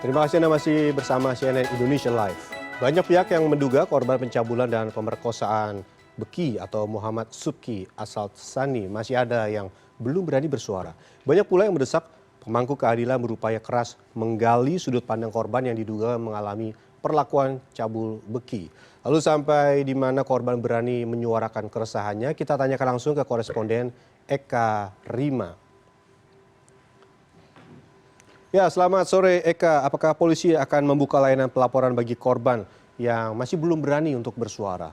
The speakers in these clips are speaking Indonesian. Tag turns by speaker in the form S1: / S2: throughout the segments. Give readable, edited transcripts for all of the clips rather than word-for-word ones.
S1: Terima kasih Anda masih bersama CNN Indonesia Live. Banyak pihak yang menduga korban pencabulan dan pemerkosaan Beki atau Muhammad Subki asal Sani masih ada yang belum berani bersuara. Banyak pula yang mendesak pemangku keadilan berupaya keras menggali sudut pandang korban yang diduga mengalami perlakuan cabul Beki. Lalu sampai di mana korban berani menyuarakan keresahannya, kita tanyakan langsung ke koresponden Eka Rima. Ya, selamat sore Eka. Apakah polisi akan membuka layanan pelaporan bagi korban yang masih belum berani untuk bersuara?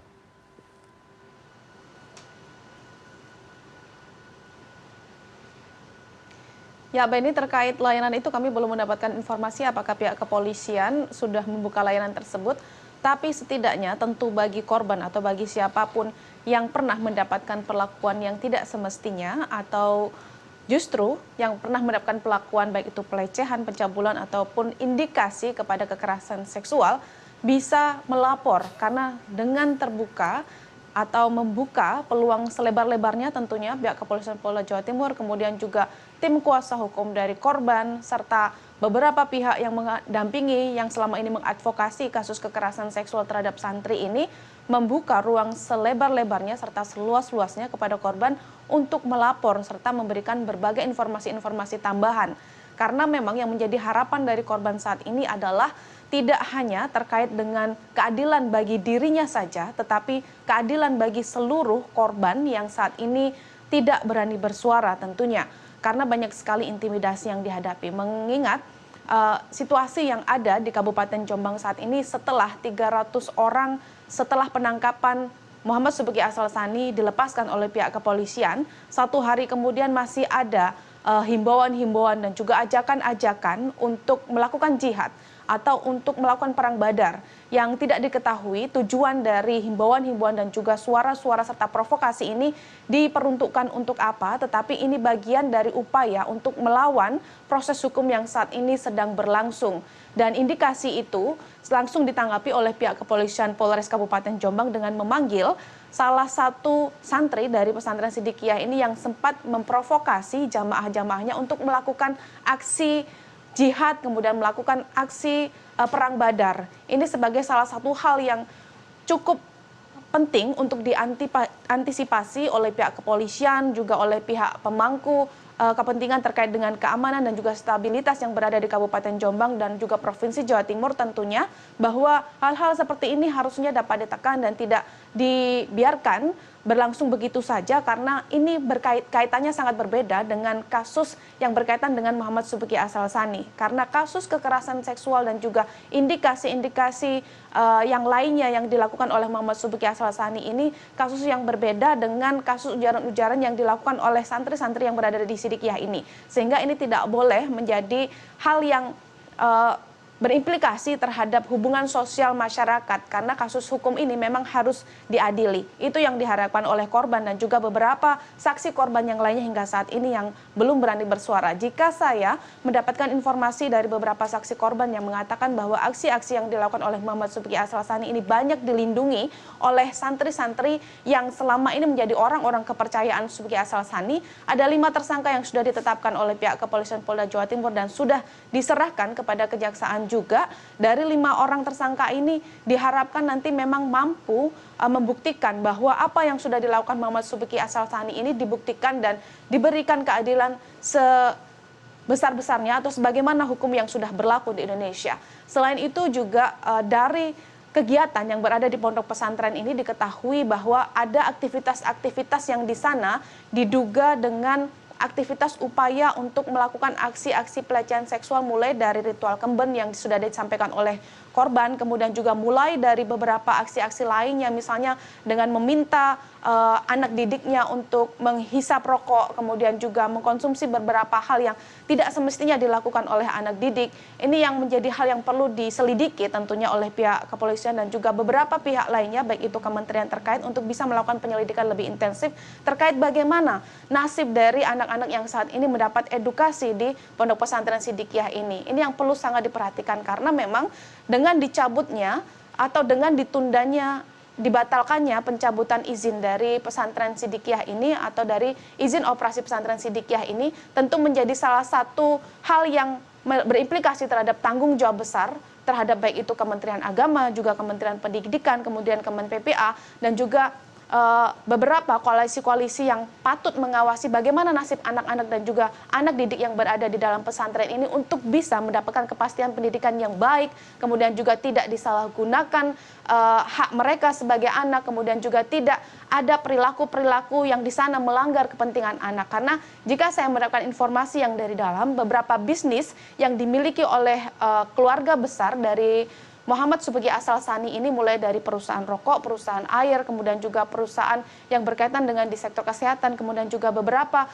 S2: Ya, Benny, terkait layanan itu kami belum mendapatkan informasi apakah pihak kepolisian sudah membuka layanan tersebut. Tapi setidaknya tentu bagi korban atau bagi siapapun yang pernah mendapatkan perlakuan yang tidak semestinya atau justru yang pernah mendapatkan perlakuan baik itu pelecehan, pencabulan ataupun indikasi kepada kekerasan seksual bisa melapor karena dengan terbuka atau membuka peluang selebar-lebarnya tentunya pihak kepolisian Polda Jawa Timur, kemudian juga tim kuasa hukum dari korban serta beberapa pihak yang mendampingi yang selama ini mengadvokasi kasus kekerasan seksual terhadap santri ini membuka ruang selebar-lebarnya serta seluas-luasnya kepada korban untuk melapor serta memberikan berbagai informasi-informasi tambahan. Karena memang yang menjadi harapan dari korban saat ini adalah tidak hanya terkait dengan keadilan bagi dirinya saja, tetapi keadilan bagi seluruh korban yang saat ini tidak berani bersuara tentunya. Karena banyak sekali intimidasi yang dihadapi. Mengingat situasi yang ada di Kabupaten Jombang saat ini setelah 300 orang setelah penangkapan Muhammad Subki asal Sani dilepaskan oleh pihak kepolisian, satu hari kemudian masih ada himbauan-himbauan dan juga ajakan-ajakan untuk melakukan jihad atau untuk melakukan perang badar yang tidak diketahui tujuan dari himbauan-himbauan dan juga suara-suara serta provokasi ini diperuntukkan untuk apa, tetapi ini bagian dari upaya untuk melawan proses hukum yang saat ini sedang berlangsung. Dan indikasi itu langsung ditanggapi oleh pihak kepolisian Polres Kabupaten Jombang dengan memanggil salah satu santri dari pesantren Sidikiyah ini yang sempat memprovokasi jamaah-jamaahnya untuk melakukan aksi jihad, kemudian melakukan aksi perang badar. Ini sebagai salah satu hal yang cukup penting untuk diantisipasi oleh pihak kepolisian, juga oleh pihak pemangku kepentingan terkait dengan keamanan dan juga stabilitas yang berada di Kabupaten Jombang dan juga Provinsi Jawa Timur tentunya, bahwa hal-hal seperti ini harusnya dapat ditekan dan tidak dibiarkan berlangsung begitu saja karena ini kaitannya sangat berbeda dengan kasus yang berkaitan dengan Muhammad Subki asal Sani. Karena kasus kekerasan seksual dan juga indikasi-indikasi yang lainnya yang dilakukan oleh Muhammad Subki asal Sani ini kasus yang berbeda dengan kasus ujaran-ujaran yang dilakukan oleh santri-santri yang berada di Sidikiyah ini. Sehingga ini tidak boleh menjadi hal yang berimplikasi terhadap hubungan sosial masyarakat karena kasus hukum ini memang harus diadili. Itu yang diharapkan oleh korban dan juga beberapa saksi korban yang lainnya hingga saat ini yang belum berani bersuara. Jika saya mendapatkan informasi dari beberapa saksi korban yang mengatakan bahwa aksi-aksi yang dilakukan oleh Muhammad Subki asal Sani ini banyak dilindungi oleh santri-santri yang selama ini menjadi orang-orang kepercayaan Subki asal Sani. Ada 5 tersangka yang sudah ditetapkan oleh pihak kepolisian Polda Jawa Timur dan sudah diserahkan kepada kejaksaan juga. Dari 5 orang tersangka ini diharapkan nanti memang mampu membuktikan bahwa apa yang sudah dilakukan Muhammad Subki asal Sani ini dibuktikan dan diberikan keadilan sebesar-besarnya atau sebagaimana hukum yang sudah berlaku di Indonesia. Selain itu juga dari kegiatan yang berada di pondok pesantren ini diketahui bahwa ada aktivitas-aktivitas yang di sana diduga dengan aktivitas upaya untuk melakukan aksi-aksi pelecehan seksual mulai dari ritual kemben yang sudah disampaikan oleh korban, kemudian juga mulai dari beberapa aksi-aksi lainnya misalnya dengan meminta anak didiknya untuk menghisap rokok, kemudian juga mengkonsumsi beberapa hal yang tidak semestinya dilakukan oleh anak didik. Ini yang menjadi hal yang perlu diselidiki tentunya oleh pihak kepolisian dan juga beberapa pihak lainnya, baik itu kementerian terkait untuk bisa melakukan penyelidikan lebih intensif terkait bagaimana nasib dari anak-anak yang saat ini mendapat edukasi di Pondok Pesantren Sidikiyah ini. Ini yang perlu sangat diperhatikan karena memang dengan dicabutnya atau dengan ditundanya layanan dibatalkannya pencabutan izin dari pesantren Sidikiyah ini atau dari izin operasi pesantren Sidikiyah ini tentu menjadi salah satu hal yang berimplikasi terhadap tanggung jawab besar terhadap baik itu Kementerian Agama, juga Kementerian Pendidikan, kemudian Kemen PPA, dan juga beberapa koalisi-koalisi yang patut mengawasi bagaimana nasib anak-anak dan juga anak didik yang berada di dalam pesantren ini untuk bisa mendapatkan kepastian pendidikan yang baik, kemudian juga tidak disalahgunakan hak mereka sebagai anak, kemudian juga tidak ada perilaku-perilaku yang di sana melanggar kepentingan anak. Karena jika saya mendapatkan informasi yang dari dalam, beberapa bisnis yang dimiliki oleh keluarga besar dari Muhammad Subeki Asal Sani ini mulai dari perusahaan rokok, perusahaan air, kemudian juga perusahaan yang berkaitan dengan di sektor kesehatan, kemudian juga beberapa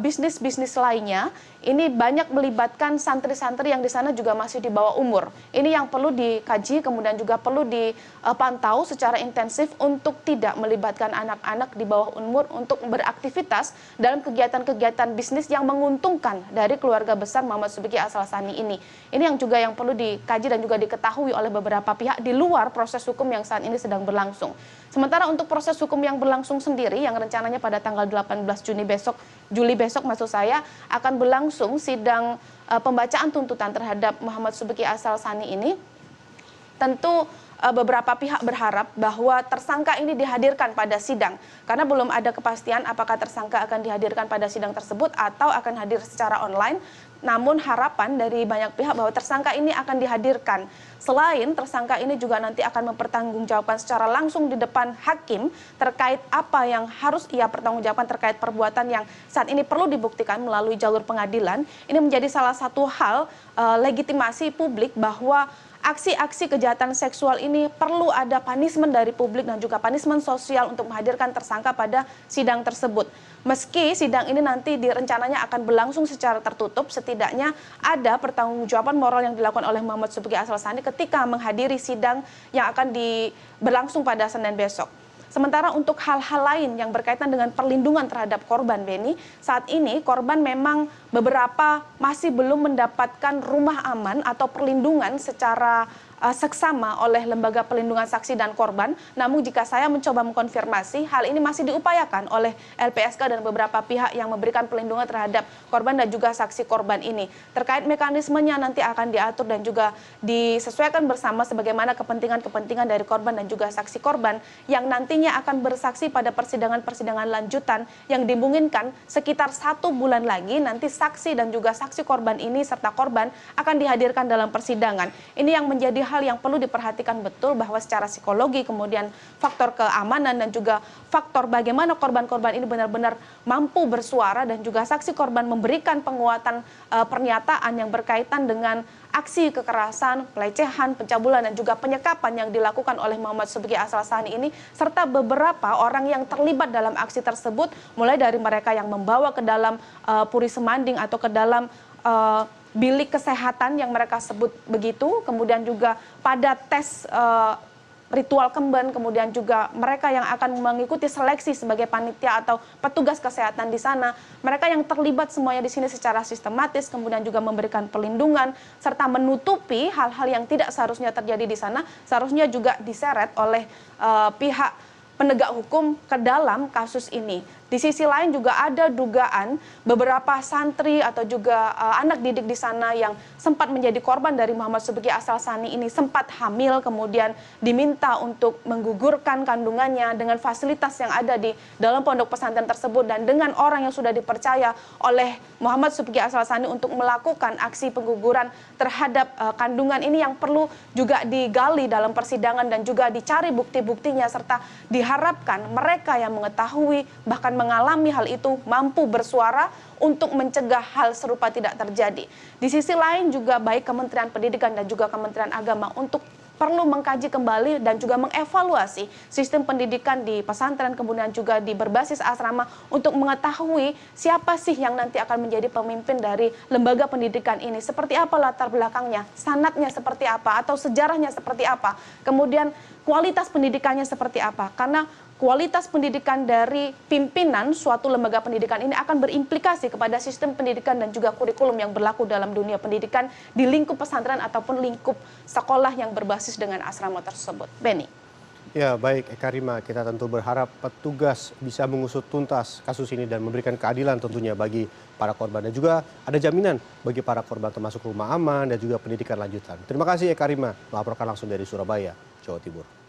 S2: bisnis-bisnis lainnya, ini banyak melibatkan santri-santri yang di sana juga masih di bawah umur. Ini yang perlu dikaji, kemudian juga perlu dipantau secara intensif untuk tidak melibatkan anak-anak di bawah umur untuk beraktivitas dalam kegiatan-kegiatan bisnis yang menguntungkan dari keluarga besar Muhammad Subeki Asal Sani ini. Ini yang juga yang perlu dikaji dan juga diketahui oleh beberapa pihak di luar proses hukum yang saat ini sedang berlangsung. Sementara untuk proses hukum yang berlangsung sendiri yang rencananya pada tanggal 18 Juli besok maksud saya akan berlangsung sidang pembacaan tuntutan terhadap Muhammad Subeki Asal Sani ini. Tentu beberapa pihak berharap bahwa tersangka ini dihadirkan pada sidang karena belum ada kepastian apakah tersangka akan dihadirkan pada sidang tersebut atau akan hadir secara online. Namun harapan dari banyak pihak bahwa tersangka ini akan dihadirkan. Selain tersangka ini juga nanti akan mempertanggungjawabkan secara langsung di depan hakim terkait apa yang harus ia pertanggungjawabkan terkait perbuatan yang saat ini perlu dibuktikan melalui jalur pengadilan. Ini menjadi salah satu hal legitimasi publik bahwa aksi-aksi kejahatan seksual ini perlu ada punishment dari publik dan juga punishment sosial untuk menghadirkan tersangka pada sidang tersebut. Meski sidang ini nanti rencananya akan berlangsung secara tertutup, setidaknya ada pertanggungjawaban moral yang dilakukan oleh Muhammad Subeki Asal Sani ketika menghadiri sidang yang akan berlangsung pada Senin besok. Sementara untuk hal-hal lain yang berkaitan dengan perlindungan terhadap korban, Beni, saat ini korban memang beberapa masih belum mendapatkan rumah aman atau perlindungan secara seksama oleh Lembaga Perlindungan Saksi dan Korban. Namun jika saya mencoba mengkonfirmasi, hal ini masih diupayakan oleh LPSK dan beberapa pihak yang memberikan perlindungan terhadap korban dan juga saksi korban ini. Terkait mekanismenya nanti akan diatur dan juga disesuaikan bersama sebagaimana kepentingan-kepentingan dari korban dan juga saksi korban yang nantinya akan bersaksi pada persidangan-persidangan lanjutan yang dimungkinkan sekitar 1 bulan lagi nanti saksi dan juga saksi korban ini serta korban akan dihadirkan dalam persidangan. Ini yang menjadi hal yang perlu diperhatikan betul bahwa secara psikologi kemudian faktor keamanan dan juga faktor bagaimana korban-korban ini benar-benar mampu bersuara dan juga saksi korban memberikan penguatan pernyataan yang berkaitan dengan aksi kekerasan, pelecehan, pencabulan dan juga penyekapan yang dilakukan oleh Muhammad Subeki Asal Sani ini serta beberapa orang yang terlibat dalam aksi tersebut mulai dari mereka yang membawa ke dalam Puri Semanding atau ke dalam bilik kesehatan yang mereka sebut begitu, kemudian juga pada tes ritual kemben, kemudian juga mereka yang akan mengikuti seleksi sebagai panitia atau petugas kesehatan di sana, mereka yang terlibat semuanya di sini secara sistematis, kemudian juga memberikan perlindungan serta menutupi hal-hal yang tidak seharusnya terjadi di sana, seharusnya juga diseret oleh pihak penegak hukum ke dalam kasus ini. Di sisi lain juga ada dugaan beberapa santri atau juga anak didik di sana yang sempat menjadi korban dari Muhammad Subeki Asal Sani ini sempat hamil kemudian diminta untuk menggugurkan kandungannya dengan fasilitas yang ada di dalam pondok pesantren tersebut dan dengan orang yang sudah dipercaya oleh Muhammad Subeki Asal Sani untuk melakukan aksi pengguguran terhadap kandungan ini yang perlu juga digali dalam persidangan dan juga dicari bukti-buktinya serta diharapkan mereka yang mengetahui bahkan mengalami hal itu mampu bersuara untuk mencegah hal serupa tidak terjadi. Di sisi lain juga baik Kementerian Pendidikan dan juga Kementerian Agama untuk perlu mengkaji kembali dan juga mengevaluasi sistem pendidikan di pesantren kemudian juga di berbasis asrama untuk mengetahui siapa sih yang nanti akan menjadi pemimpin dari lembaga pendidikan ini, seperti apa latar belakangnya, sanadnya seperti apa atau sejarahnya seperti apa, kemudian kualitas pendidikannya seperti apa, karena kualitas pendidikan dari pimpinan suatu lembaga pendidikan ini akan berimplikasi kepada sistem pendidikan dan juga kurikulum yang berlaku dalam dunia pendidikan di lingkup pesantren ataupun lingkup sekolah yang berbasis dengan asrama tersebut. Beni.
S1: Ya, baik Eka Rima, kita tentu berharap petugas bisa mengusut tuntas kasus ini dan memberikan keadilan tentunya bagi para korban. Dan juga ada jaminan bagi para korban termasuk rumah aman dan juga pendidikan lanjutan. Terima kasih Eka Rima, melaporkan langsung dari Surabaya, Jawa Timur.